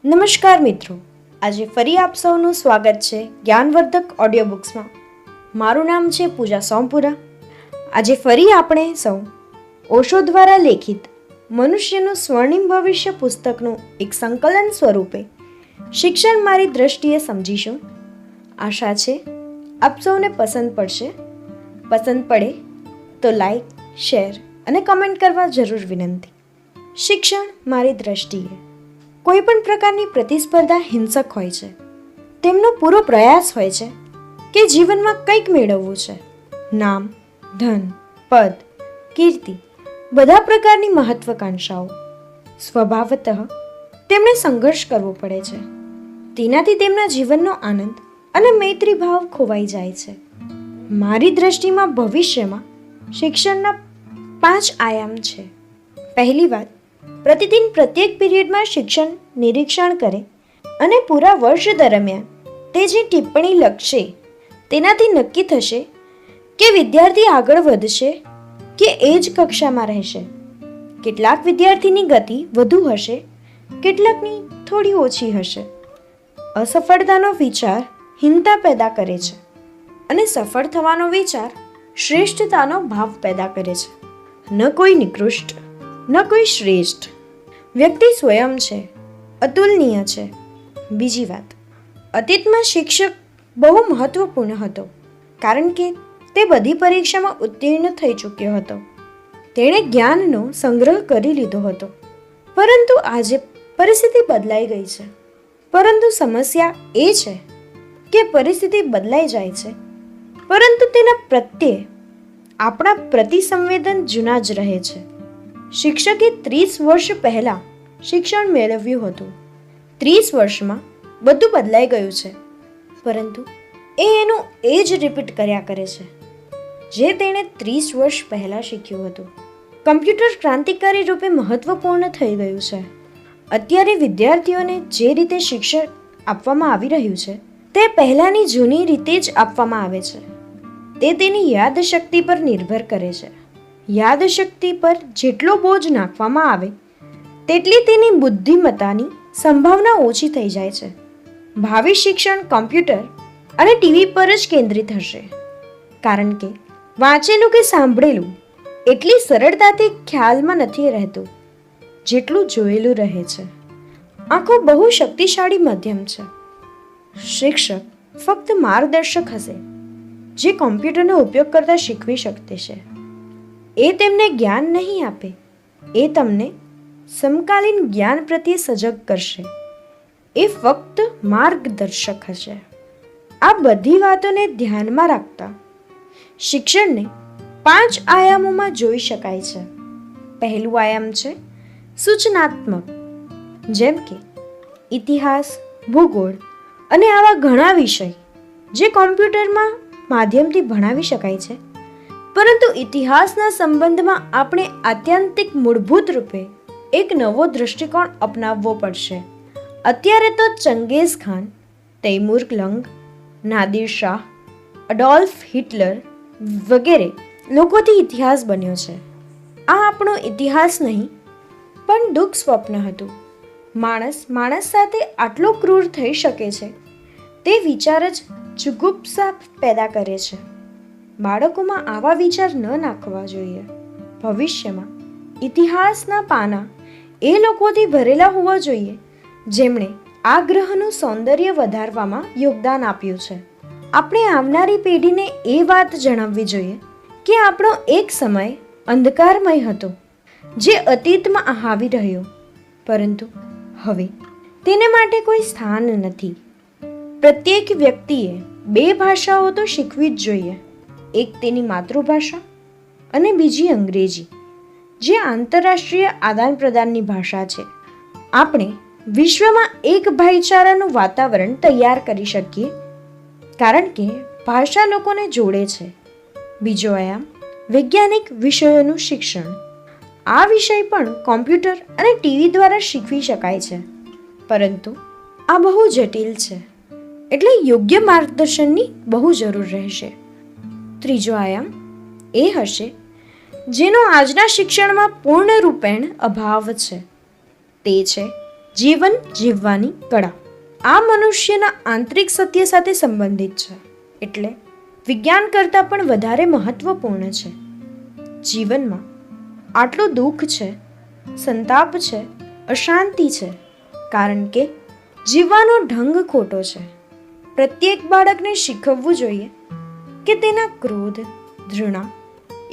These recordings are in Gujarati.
નમસ્કાર મિત્રો, આજે ફરી આપ સૌનું સ્વાગત છે જ્ઞાનવર્ધક ઓડિયો બુક્સમાં. મારું નામ છે પૂજા સોમપુરા. આજે ફરી આપણે સૌ ઓશો દ્વારા લેખિત મનુષ્યનું સ્વર્ણિમ ભવિષ્ય પુસ્તકનું એક સંકલન સ્વરૂપે શિક્ષણ મારી દ્રષ્ટિએ સમજીશું. આશા છે આપ સૌને પસંદ પડશે. પસંદ પડે તો લાઈક, શેર અને કમેન્ટ કરવા જરૂર વિનંતી. શિક્ષણ મારી દ્રષ્ટિએ કોઈ પણ પ્રકારની પ્રતિસ્પર્ધા હિંસક હોય છે. તેમનો પૂરો પ્રયાસ હોય છે કે જીવનમાં કંઈક મેળવવું છે. નામ, ધન, પદ, કીર્તિ, બધા પ્રકારની મહત્વાકાંક્ષાઓ. સ્વભાવતઃ તેમણે સંઘર્ષ કરવો પડે છે. તેનાથી તેમના જીવનનો આનંદ અને મૈત્રી ભાવ ખોવાઈ જાય છે. મારી દ્રષ્ટિમાં ભવિષ્યમાં શિક્ષણના 5 આયામ છે. પહેલી વાત, પ્રતિદિન પ્રત્યેક પીરિયડમાં શિક્ષણ નિરીક્ષણ કરે અને પૂરા વર્ષ દરમિયાન તે જે ટિપ્પણી લખશે તેનાથી નક્કી થશે કે વિદ્યાર્થી આગળ વધશે કે એ જ કક્ષામાં રહેશે. કેટલાક વિદ્યાર્થીની ગતિ વધુ હશે, કેટલાકની થોડી ઓછી હશે. અસફળતાનો વિચાર હીનતા પેદા કરે છે અને સફળ થવાનો વિચાર શ્રેષ્ઠતાનો ભાવ પેદા કરે છે. ન કોઈ નિકૃષ્ટ, ન કોઈ શ્રેષ્ઠ. વ્યક્તિ સ્વયં છે, અતુલનીય છે. બીજી વાત, અતીતમાં શિક્ષક બહુ મહત્વપૂર્ણ હતો કારણ કે તે બધી પરીક્ષામાં ઉત્તીર્ણ થઈ ચૂક્યો હતો. તેણે જ્ઞાનનો સંગ્રહ કરી લીધો હતો. પરંતુ આજે પરિસ્થિતિ બદલાઈ ગઈ છે. પરંતુ સમસ્યા એ છે કે પરિસ્થિતિ બદલાઈ જાય છે પરંતુ તેના પ્રત્યે આપણા પ્રતિસંવેદન જૂના જ રહે છે. શિક્ષકે 30 વર્ષ પહેલા શિક્ષણ મેળવ્યું હતું. 30 વર્ષમાં બધું બદલાઈ ગયું છે પરંતુ એનું એ જ રિપીટ કર્યા કરે છે જે તેણે 30 વર્ષ પહેલા શીખ્યું હતું. કમ્પ્યુટર ક્રાંતિકારી રૂપે મહત્વપૂર્ણ થઈ ગયું છે. અત્યારે વિદ્યાર્થીઓને જે રીતે શિક્ષણ આપવામાં આવી રહ્યું છે તે પહેલાની જૂની રીતે જ આપવામાં આવે છે. તે તેની યાદશક્તિ પર નિર્ભર કરે છે. યાદશક્તિ પર જેટલો બોજ નાખવામાં આવે તેટલી તેની બુદ્ધિમત્તાની સંભાવના ઓછી થઈ જાય છે. ભાવિ શિક્ષણ કોમ્પ્યુટર અને ટીવી પર જ કેન્દ્રિત હશે કારણ કે વાંચેલું કે સાંભળેલું એટલી સરળતાથી ખ્યાલમાં નથી રહેતું જેટલું જોયેલું રહે છે. આંખો બહુ શક્તિશાળી માધ્યમ છે. શિક્ષક ફક્ત માર્ગદર્શક હશે જે કોમ્પ્યુટરનો ઉપયોગ કરતા શીખવી શકતે છે. એ તેમને જ્ઞાન નહીં આપે, એ તમને સમકાલીન જ્ઞાન પ્રત્યે સજગ કરશે. એ ફક્ત માર્ગદર્શક હશે. આ બધી વાતોને ધ્યાનમાં રાખતા શિક્ષણને 5 આયામોમાં જોઈ શકાય છે. પહેલું આયામ છે સૂચનાત્મક, જેમ કે ઇતિહાસ, ભૂગોળ અને આવા ઘણા વિષય જે કોમ્પ્યુટરમાં માધ્યમથી ભણાવી શકાય છે. પરંતુ ઇતિહાસના સંબંધમાં આપણે આત્યંતિક મૂળભૂત રૂપે એક નવો દૃષ્ટિકોણ અપનાવવો પડશે. અત્યારે તો ચંગેઝ ખાન, તૈમૂર લંગ, નાદિર શાહ, અડોલ્ફ હિટલર વગેરે લોકોથી ઇતિહાસ બન્યો છે. આ આપણો ઇતિહાસ નહીં પણ દુઃખ સ્વપ્ન હતું. માણસ સાથે આટલો ક્રૂર થઈ શકે છે તે વિચાર જ જુગુપ્સા પેદા કરે છે. બાળકોમાં આવા વિચાર ન નાખવા જોઈએ. ભવિષ્યમાં ઇતિહાસના પાના એ લોકોથી ભરેલા હોવા જોઈએ જેમણે આ ગ્રહનું સૌંદર્ય વધારવામાં યોગદાન આપ્યું છે. આપણે આવનારી પેઢીને એ વાત જણાવવી જોઈએ કે આપણો એક સમય અંધકારમય હતો જે અતીતમાં આવી રહ્યો પરંતુ હવે તેને માટે કોઈ સ્થાન નથી. પ્રત્યેક વ્યક્તિએ 2 ભાષાઓ તો શીખવી જ જોઈએ. એક તેની માતૃભાષા અને બીજી અંગ્રેજી, જે આંતરરાષ્ટ્રીય આદાન પ્રદાનની ભાષા છે. આપણે વિશ્વમાં એક ભાઈચારાનું વાતાવરણ તૈયાર કરી શકીએ કારણ કે ભાષા લોકોને જોડે છે. બીજો આયામ વૈજ્ઞાનિક વિષયોનું શિક્ષણ. આ વિષય પણ કોમ્પ્યુટર અને ટીવી દ્વારા શીખવી શકાય છે પરંતુ આ બહુ જટિલ છે એટલે યોગ્ય માર્ગદર્શનની બહુ જરૂર રહેશે. ત્રીજો આયામ એ હશે જેનો આજના શિક્ષણમાં પૂર્ણ રૂપેણ અભાવ છે. તે છે જીવન જીવવાની કળા. આ મનુષ્યના આંતરિક સત્ય સાથે સંબંધિત છે, એટલે વિજ્ઞાન કરતાં પણ વધારે મહત્વપૂર્ણ છે. જીવનમાં આટલું દુઃખ છે, સંતાપ છે, અશાંતિ છે, કારણ કે જીવવાનો ઢંગ ખોટો છે. પ્રત્યેક બાળકને શીખવવું જોઈએ કે તેના ક્રોધ, ઘૃણા,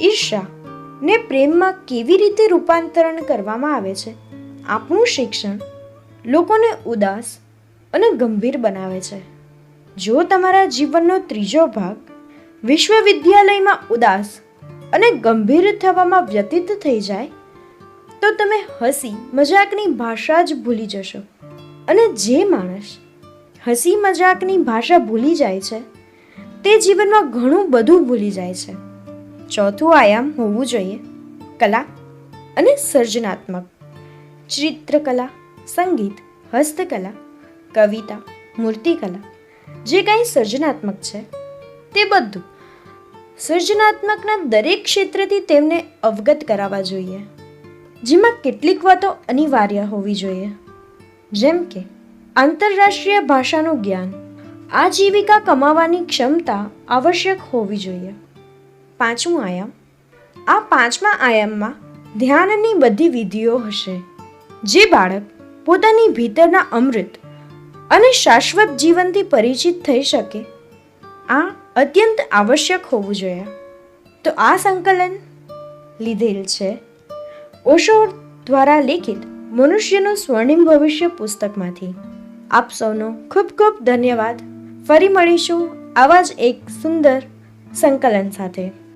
ઈર્ષા ને પ્રેમમાં કેવી રીતે રૂપાંતરણ કરવામાં આવે છે. આપણું શિક્ષણ લોકોને ઉદાસ અને ગંભીર બનાવે છે. જો તમારા જીવનનો ત્રીજો ભાગ વિશ્વવિદ્યાલયમાં ઉદાસ અને ગંભીર થવામાં વ્યતીત થઈ જાય તો તમે હસી મજાકની ભાષા જ ભૂલી જશો. અને જે માણસ હસી મજાકની ભાષા ભૂલી જાય છે તે જીવનમાં ઘણું બધું ભૂલી જાય છે. ચોથું આયામ હોવું જોઈએ કલા અને સર્જનાત્મક. ચિત્રકલા, સંગીત, હસ્તકલા, કવિતા, મૂર્તિકલા, જે કંઈ સર્જનાત્મક છે તે બધું સર્જનાત્મકના દરેક ક્ષેત્રથી તેમને અવગત કરાવવા જોઈએ, જેમાં કેટલીક વાતો અનિવાર્ય હોવી જોઈએ, જેમ કે આંતરરાષ્ટ્રીય ભાષાનું જ્ઞાન, આજીવિકા કમાવાની ક્ષમતા આવશ્યક હોવી જોઈએ. પાંચમું આયામ. આ પાંચમા આયામમાં ધ્યાનની બધી વિધિઓ હશે. જે બાળક પોતાની ભીતરના અમૃત અને શાશ્વત જીવનથી પરિચિત થઈ શકે, આ અત્યંત આવશ્યક હોવું જોઈએ. તો આ સંકલન લીધેલ છે ઓશો દ્વારા લિખિત મનુષ્યનું સ્વર્ણિમ ભવિષ્ય પુસ્તકમાંથી. આપ સૌનો ખૂબ ખૂબ ધન્યવાદ. ફરી મળીશું આવા જ એક સુંદર સંકલન સાથે.